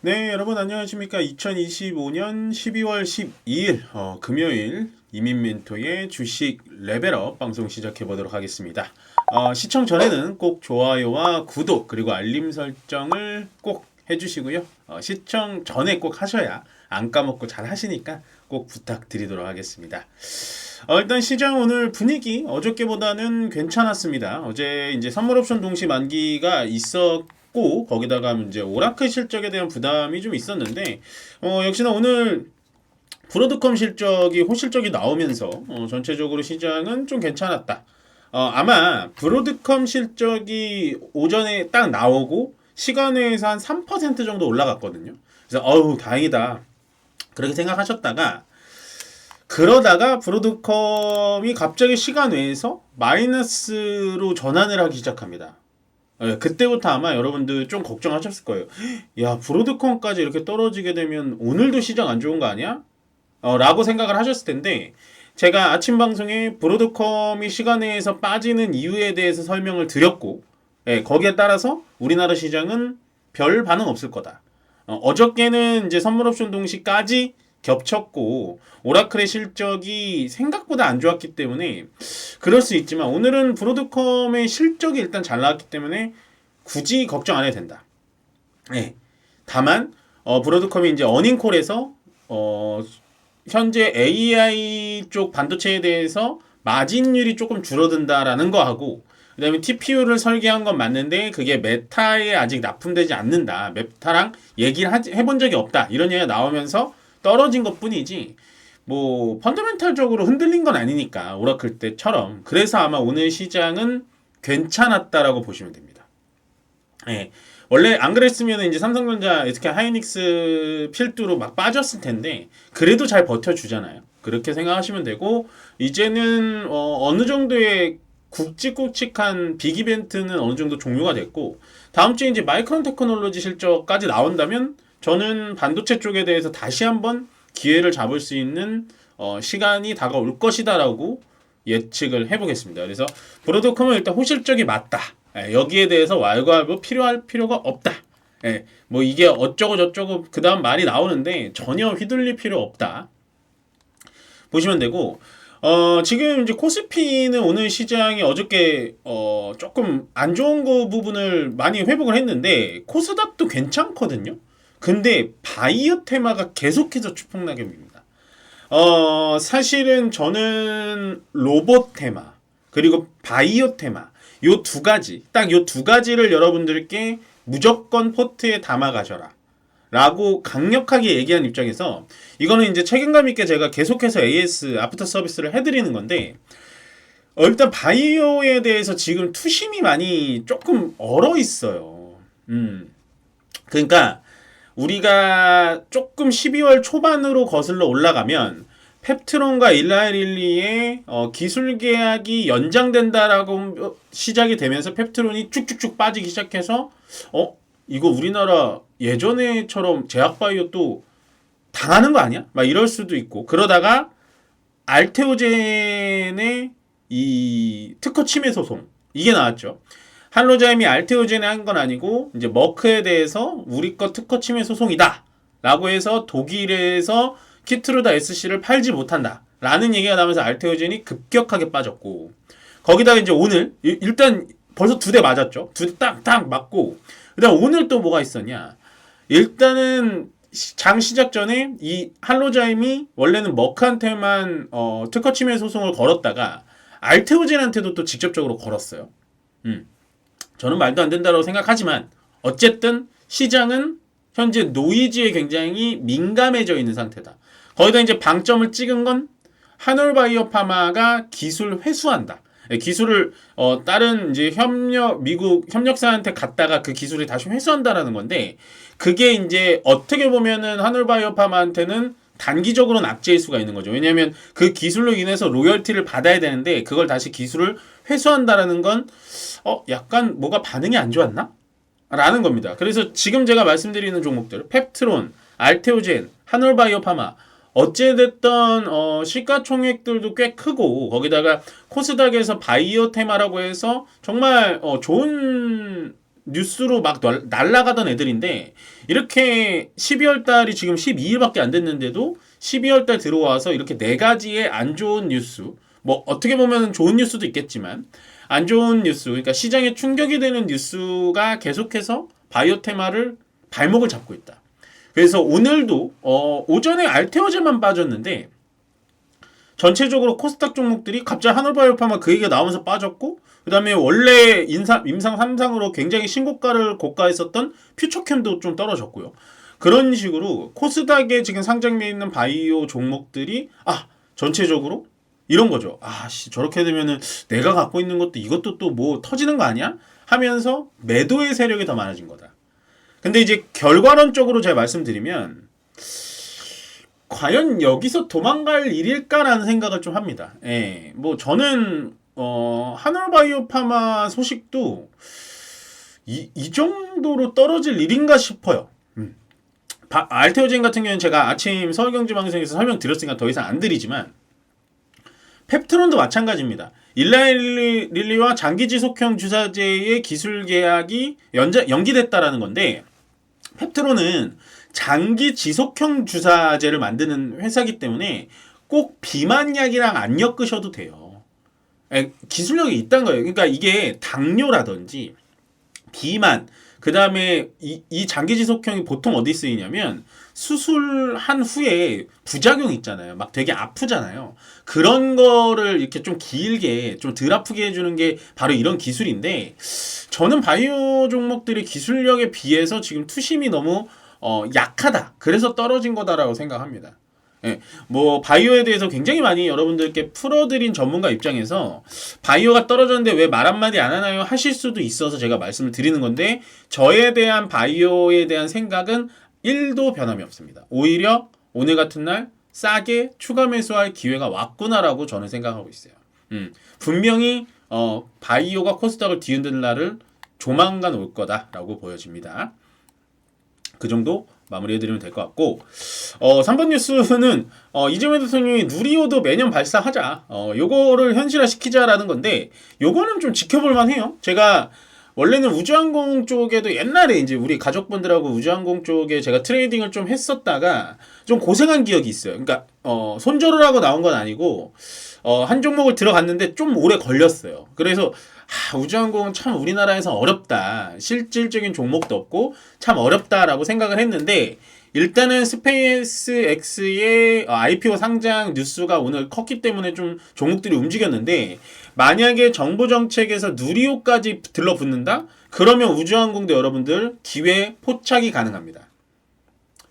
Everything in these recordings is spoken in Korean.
네, 여러분 안녕하십니까? 2025년 12월 12일 금요일 이민멘토의 주식 레벨업 방송 시작해 보도록 하겠습니다. 시청 전에는 꼭 좋아요와 구독 그리고 알림 설정을 꼭 해주시고요. 시청 전에 꼭 하셔야 안 까먹고 잘 하시니까 꼭 부탁드리도록 하겠습니다. 일단 시장 오늘 분위기 어저께보다는 괜찮았습니다. 어제 이제 선물 옵션 동시 만기가 있었고 거기다가 이제 오라클 실적에 대한 부담이 좀 있었는데 역시나 오늘 브로드컴 실적이 호실적이 나오면서 전체적으로 시장은 좀 괜찮았다. 아마 브로드컴 실적이 오전에 딱 나오고 시간외에서 한 3% 정도 올라갔거든요. 그래서 어우 다행이다 그렇게 생각하셨다가 그러다가 브로드컴이 갑자기 시간 외에서 마이너스로 전환을 하기 시작합니다. 그때부터 아마 여러분들 좀 걱정하셨을 거예요. 야, 브로드컴까지 이렇게 떨어지게 되면 오늘도 시장 안 좋은 거 아니야? 라고 생각을 하셨을 텐데 제가 아침 방송에 브로드컴이 시간외에서 빠지는 이유에 대해서 설명을 드렸고 거기에 따라서 우리나라 시장은 별 반응 없을 거다. 어저께는 이제 선물 옵션 동시까지 겹쳤고 오라클의 실적이 생각보다 안 좋았기 때문에 그럴 수 있지만 오늘은 브로드컴의 실적이 일단 잘 나왔기 때문에 굳이 걱정 안 해도 된다. 네. 다만 브로드컴이 이제 어닝콜에서 현재 AI 쪽 반도체에 대해서 마진율이 조금 줄어든다라는 거 하고 그다음에 TPU를 설계한 건 맞는데 그게 메타에 아직 납품되지 않는다. 메타랑 얘기를 해본 적이 없다. 이런 얘기가 나오면서 떨어진 것 뿐이지 뭐 펀더멘탈적으로 흔들린 건 아니니까 오라클 때처럼 그래서 아마 오늘 시장은 괜찮았다라고 보시면 됩니다. 예. 원래 안 그랬으면 이제 삼성전자, SK 하이닉스 필두로 막 빠졌을 텐데 그래도 잘 버텨주잖아요. 그렇게 생각하시면 되고 이제는 어느 정도의 굵직굵직한 빅 이벤트는 어느 정도 종료가 됐고 다음 주에 이제 마이크론 테크놀로지 실적까지 나온다면 저는 반도체 쪽에 대해서 다시 한번 기회를 잡을 수 있는 시간이 다가올 것이다라고 예측을 해보겠습니다. 그래서 브로드컴은 일단 호실적이 맞다. 여기에 대해서 왈가왈부 필요할 필요가 없다. 뭐 이게 어쩌고 저쩌고 그 다음 말이 나오는데 전혀 휘둘릴 필요 없다. 보시면 되고 지금 이제 코스피는 오늘 시장이 어저께 조금 안 좋은 거 부분을 많이 회복을 했는데 코스닥도 괜찮거든요. 근데 바이오 테마가 계속해서 추풍낙엽입니다. 사실은 저는 로봇 테마 그리고 바이오 테마 요 두 가지 딱 요 두 가지를 여러분들께 무조건 포트에 담아 가셔라 라고 강력하게 얘기한 입장에서 이거는 이제 책임감 있게 제가 계속해서 AS 아프터 서비스를 해드리는 건데 일단 바이오에 대해서 지금 투심이 많이 조금 얼어 있어요. 그러니까 우리가 조금 12월 초반으로 거슬러 올라가면 펩트론과 일라일릴리의 기술 계약이 연장된다라고 시작이 되면서 펩트론이 쭉쭉쭉 빠지기 시작해서 이거 우리나라 예전에처럼 제약바이오 또 당하는 거 아니야? 막 이럴 수도 있고 그러다가 알테오젠의 이 특허 침해 소송 이게 나왔죠. 할로자임이 알테오젠에 한 건 아니고 이제 머크에 대해서 우리 거 특허 침해 소송이다 라고 해서 독일에서 키트루다 SC를 팔지 못한다 라는 얘기가 나면서 알테오젠이 급격하게 빠졌고 거기다가 이제 오늘 일단 벌써 두 대 맞았죠. 두 대 딱딱 맞고 그다음 오늘 또 뭐가 있었냐. 일단은 장 시작 전에 이 할로자임이 원래는 머크한테만 특허 침해 소송을 걸었다가 알테오젠한테도 또 직접적으로 걸었어요. 저는 말도 안 된다고 생각하지만 어쨌든 시장은 현재 노이즈에 굉장히 민감해져 있는 상태다. 거기다 이제 방점을 찍은 건 하놀바이오파마가 기술 회수한다. 기술을 다른 이제 미국 협력사한테 갔다가 그 기술을 다시 회수한다라는 건데 그게 이제 어떻게 보면은 하놀바이오파마한테는 단기적으로는 악재일 수가 있는 거죠. 왜냐하면 그 기술로 인해서 로열티를 받아야 되는데 그걸 다시 기술을 회수한다라는 건 약간 뭐가 반응이 안 좋았나? 라는 겁니다. 그래서 지금 제가 말씀드리는 종목들 펩트론, 알테오젠, 하놀바이오파마 어찌됐든 시가총액들도 꽤 크고 거기다가 코스닥에서 바이오 테마라고 해서 정말 좋은 뉴스로 막 날아가던 애들인데 이렇게 12월 달이 지금 12일밖에 안 됐는데도 12월 달 들어와서 이렇게 네 가지의 안 좋은 뉴스, 뭐 어떻게 보면 좋은 뉴스도 있겠지만 안 좋은 뉴스, 그러니까 시장에 충격이 되는 뉴스가 계속해서 바이오 테마를 발목을 잡고 있다. 그래서 오늘도 오전에 알테오제만 빠졌는데 전체적으로 코스닥 종목들이 갑자기 하늘바이오파마 그 얘기가 나오면서 빠졌고, 그 다음에 원래 임상 3상으로 굉장히 신고가를 고가했었던 퓨처캠도 좀 떨어졌고요. 그런 식으로 코스닥에 지금 상장돼 있는 바이오 종목들이 전체적으로 이런 거죠. 저렇게 되면은 내가 갖고 있는 것도 이것도 또 뭐 터지는 거 아니야? 하면서 매도의 세력이 더 많아진 거다. 근데 이제 결과론적으로 제가 말씀드리면 과연 여기서 도망갈 일일까라는 생각을 좀 합니다. 예, 뭐 저는 하늘바이오파마 소식도 이 정도로 떨어질 일인가 싶어요. 알테오젠 같은 경우는 제가 아침 서울경제방송에서 설명드렸으니까 더 이상 안 드리지만 펩트론도 마찬가지입니다. 일라릴리와 장기지속형 주사제의 기술 계약이 연기됐다라는 건데, 펩트론은 장기 지속형 주사제를 만드는 회사이기 때문에 꼭 비만약이랑 안 엮으셔도 돼요. 기술력이 있다는 거예요. 그러니까 이게 당뇨라든지 비만, 그 다음에 이 장기 지속형이 보통 어디 쓰이냐면 수술한 후에 부작용 있잖아요. 막 되게 아프잖아요. 그런 거를 이렇게 좀 길게 좀 덜 아프게 해주는 게 바로 이런 기술인데, 저는 바이오 종목들의 기술력에 비해서 지금 투심이 너무 약하다. 그래서 떨어진 거다라고 생각합니다. 예, 뭐 바이오에 대해서 굉장히 많이 여러분들께 풀어드린 전문가 입장에서 바이오가 떨어졌는데 왜 말 한마디 안 하나요? 하실 수도 있어서 제가 말씀을 드리는 건데, 저에 대한 바이오에 대한 생각은 1도 변함이 없습니다. 오히려 오늘 같은 날 싸게 추가 매수할 기회가 왔구나라고 저는 생각하고 있어요. 분명히 바이오가 코스닥을 뒤흔들 날을 조만간 올 거다라고 보여집니다. 그 정도 마무리해드리면 될 것 같고, 3번 뉴스는 이재명 대통령이 누리호도 매년 발사하자, 요거를 현실화시키자라는 건데, 요거는 좀 지켜볼만 해요. 제가 원래는 우주항공 쪽에도 옛날에 이제 우리 가족분들하고 우주항공 쪽에 제가 트레이딩을 좀 했었다가 좀 고생한 기억이 있어요. 그러니까 손절을 하고 나온 건 아니고 한 종목을 들어갔는데 좀 오래 걸렸어요. 그래서 우주항공은 참 우리나라에서 어렵다. 실질적인 종목도 없고 참 어렵다라고 생각을 했는데, 일단은 스페이스X의 IPO 상장 뉴스가 오늘 컸기 때문에 좀 종목들이 움직였는데, 만약에 정부 정책에서 누리호까지 들러붙는다? 그러면 우주항공도 여러분들 기회 포착이 가능합니다.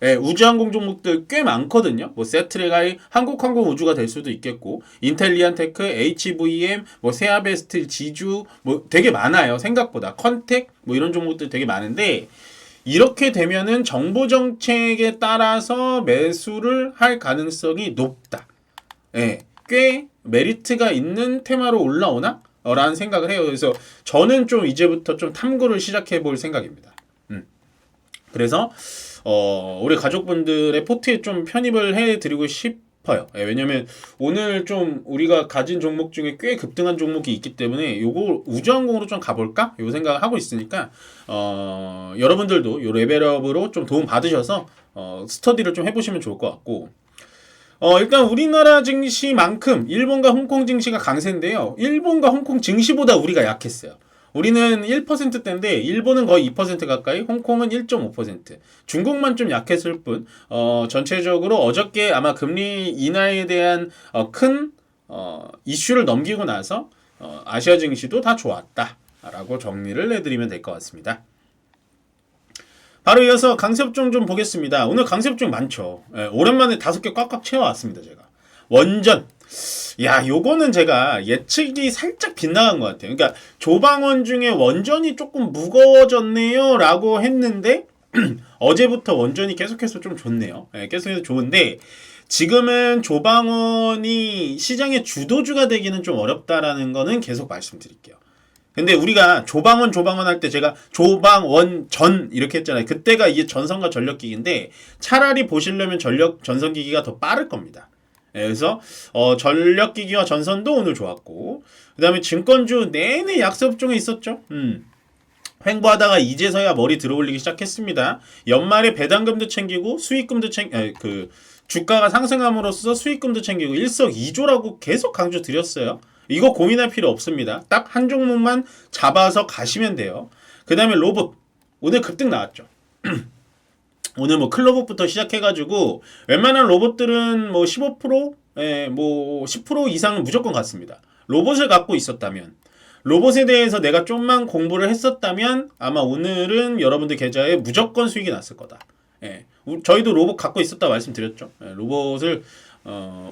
예, 우주항공 종목들 꽤 많거든요. 뭐 세트레가이 한국항공우주가 될 수도 있겠고, 인텔리안테크, HVM, 뭐 세아베스트, 지주, 뭐 되게 많아요. 생각보다 컨텍 뭐 이런 종목들 되게 많은데, 이렇게 되면은 정부 정책에 따라서 매수를 할 가능성이 높다. 예, 꽤 메리트가 있는 테마로 올라오나? 라는 생각을 해요. 그래서 저는 좀 이제부터 좀 탐구를 시작해 볼 생각입니다. 그래서 우리 가족분들의 포트에 좀 편입을 해드리고 싶어요. 예, 왜냐면 오늘 좀 우리가 가진 종목 중에 꽤 급등한 종목이 있기 때문에 요거 우주항공으로 좀 가볼까? 요 생각을 하고 있으니까 여러분들도 요 레벨업으로 좀 도움 받으셔서 스터디를 좀 해보시면 좋을 것 같고, 일단 우리나라 증시만큼 일본과 홍콩 증시가 강세인데요. 일본과 홍콩 증시보다 우리가 약했어요. 우리는 1%대인데 일본은 거의 2% 가까이, 홍콩은 1.5%. 중국만 좀 약했을 뿐, 전체적으로 어저께 아마 금리 인하에 대한 큰 이슈를 넘기고 나서 아시아 증시도 다 좋았다라고 정리를 해드리면 될 것 같습니다. 바로 이어서 강세업종 좀 보겠습니다. 오늘 강세업종 많죠. 예, 오랜만에 5개 꽉꽉 채워왔습니다. 제가 원전, 요거는 제가 예측이 살짝 빗나간 것 같아요. 그러니까 조방원 중에 원전이 조금 무거워졌네요 라고 했는데 어제부터 원전이 계속해서 좀 좋네요. 예, 계속해서 좋은데, 지금은 조방원이 시장의 주도주가 되기는 좀 어렵다라는 거는 계속 말씀드릴게요. 근데 우리가 조방원 할 때 제가 조방원전 이렇게 했잖아요. 그때가 이게 전선과 전력기기인데, 차라리 보시려면 전선기기가 더 빠를 겁니다. 그래서 전력기기와 전선도 오늘 좋았고, 그 다음에 증권주 내내 약세업종에 있었죠. 횡보하다가 이제서야 머리 들어올리기 시작했습니다. 연말에 배당금도 챙기고 수익금도 주가가 상승함으로써 수익금도 챙기고 일석이조라고 계속 강조 드렸어요. 이거 고민할 필요 없습니다. 딱 한 종목만 잡아서 가시면 돼요. 그 다음에 로봇 오늘 급등 나왔죠. 오늘 뭐 클로봇부터 시작해가지고 웬만한 로봇들은 뭐 15%, 뭐 10% 이상은 무조건 갔습니다. 로봇을 갖고 있었다면, 로봇에 대해서 내가 좀만 공부를 했었다면 아마 오늘은 여러분들 계좌에 무조건 수익이 났을 거다. 저희도 로봇 갖고 있었다 말씀드렸죠. 로봇을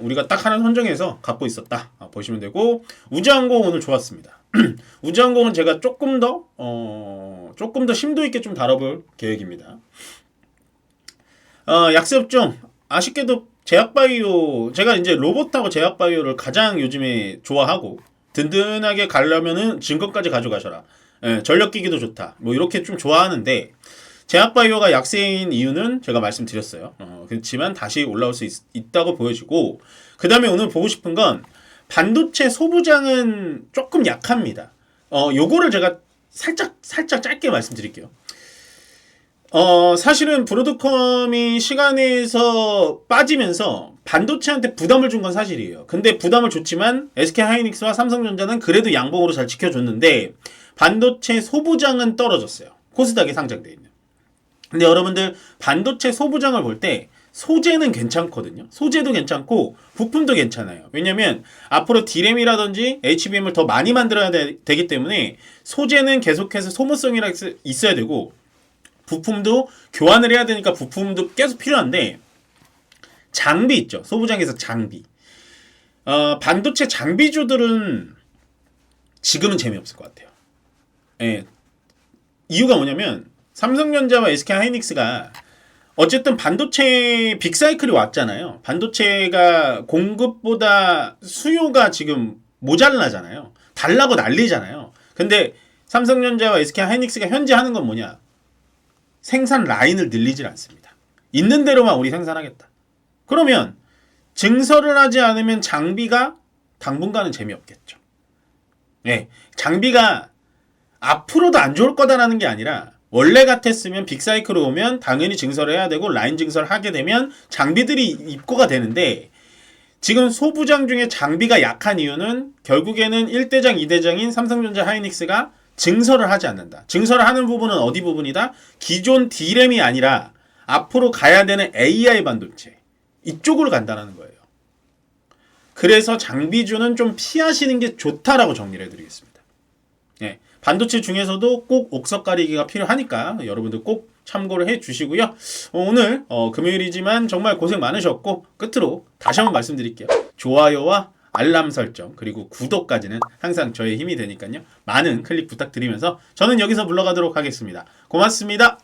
우리가 딱 하나 선정해서 갖고 있었다. 보시면 되고, 우주항공 오늘 좋았습니다. 우주항공은 제가 조금 더 심도 있게 좀 다뤄볼 계획입니다. 약세업종 아쉽게도 제약바이오, 제가 이제 로봇하고 제약바이오를 가장 요즘에 좋아하고 든든하게 가려면은 증권까지 가져가셔라. 전력기기도 좋다. 뭐 이렇게 좀 좋아하는데 제약바이오가 약세인 이유는 제가 말씀드렸어요. 그렇지만 다시 올라올 수 있다고 보여지고, 그 다음에 오늘 보고 싶은 건 반도체 소부장은 조금 약합니다. 요거를 제가 살짝 짧게 말씀드릴게요. 사실은 브로드컴이 시간에서 빠지면서 반도체한테 부담을 준 건 사실이에요. 근데 부담을 줬지만 SK하이닉스와 삼성전자는 그래도 양봉으로 잘 지켜줬는데 반도체 소부장은 떨어졌어요. 코스닥에 상장되어 있는. 근데 여러분들 반도체 소부장을 볼 때 소재는 괜찮거든요. 소재도 괜찮고 부품도 괜찮아요. 왜냐면 앞으로 D램이라든지 HBM을 더 많이 만들어야 되기 때문에 소재는 계속해서 소모성이 있어야 되고, 부품도 교환을 해야 되니까 부품도 계속 필요한데, 장비 있죠. 소부장에서 장비. 반도체 장비주들은 지금은 재미없을 것 같아요. 이유가 뭐냐면 삼성전자와 SK하이닉스가 어쨌든 반도체 빅사이클이 왔잖아요. 반도체가 공급보다 수요가 지금 모자라잖아요. 달라고 난리잖아요. 근데 삼성전자와 SK하이닉스가 현재 하는 건 뭐냐? 생산 라인을 늘리질 않습니다. 있는 대로만 우리 생산하겠다. 그러면 증설을 하지 않으면 장비가 당분간은 재미없겠죠. 장비가 앞으로도 안 좋을 거다라는 게 아니라, 원래 같았으면 빅사이클로 오면 당연히 증설을 해야 되고 라인 증설을 하게 되면 장비들이 입고가 되는데, 지금 소부장 중에 장비가 약한 이유는 결국에는 1대장, 2대장인 삼성전자 하이닉스가 증설을 하지 않는다. 증설을 하는 부분은 어디 부분이다? 기존 D램이 아니라 앞으로 가야 되는 AI 반도체, 이쪽으로 간다는 거예요. 그래서 장비주는 좀 피하시는 게 좋다라고 정리를 해드리겠습니다. 반도체 중에서도 꼭 옥석 가리기가 필요하니까 여러분들 꼭 참고를 해 주시고요. 오늘 금요일이지만 정말 고생 많으셨고, 끝으로 다시 한번 말씀드릴게요. 좋아요와 알람 설정 그리고 구독까지는 항상 저의 힘이 되니까요. 많은 클릭 부탁드리면서 저는 여기서 물러가도록 하겠습니다. 고맙습니다.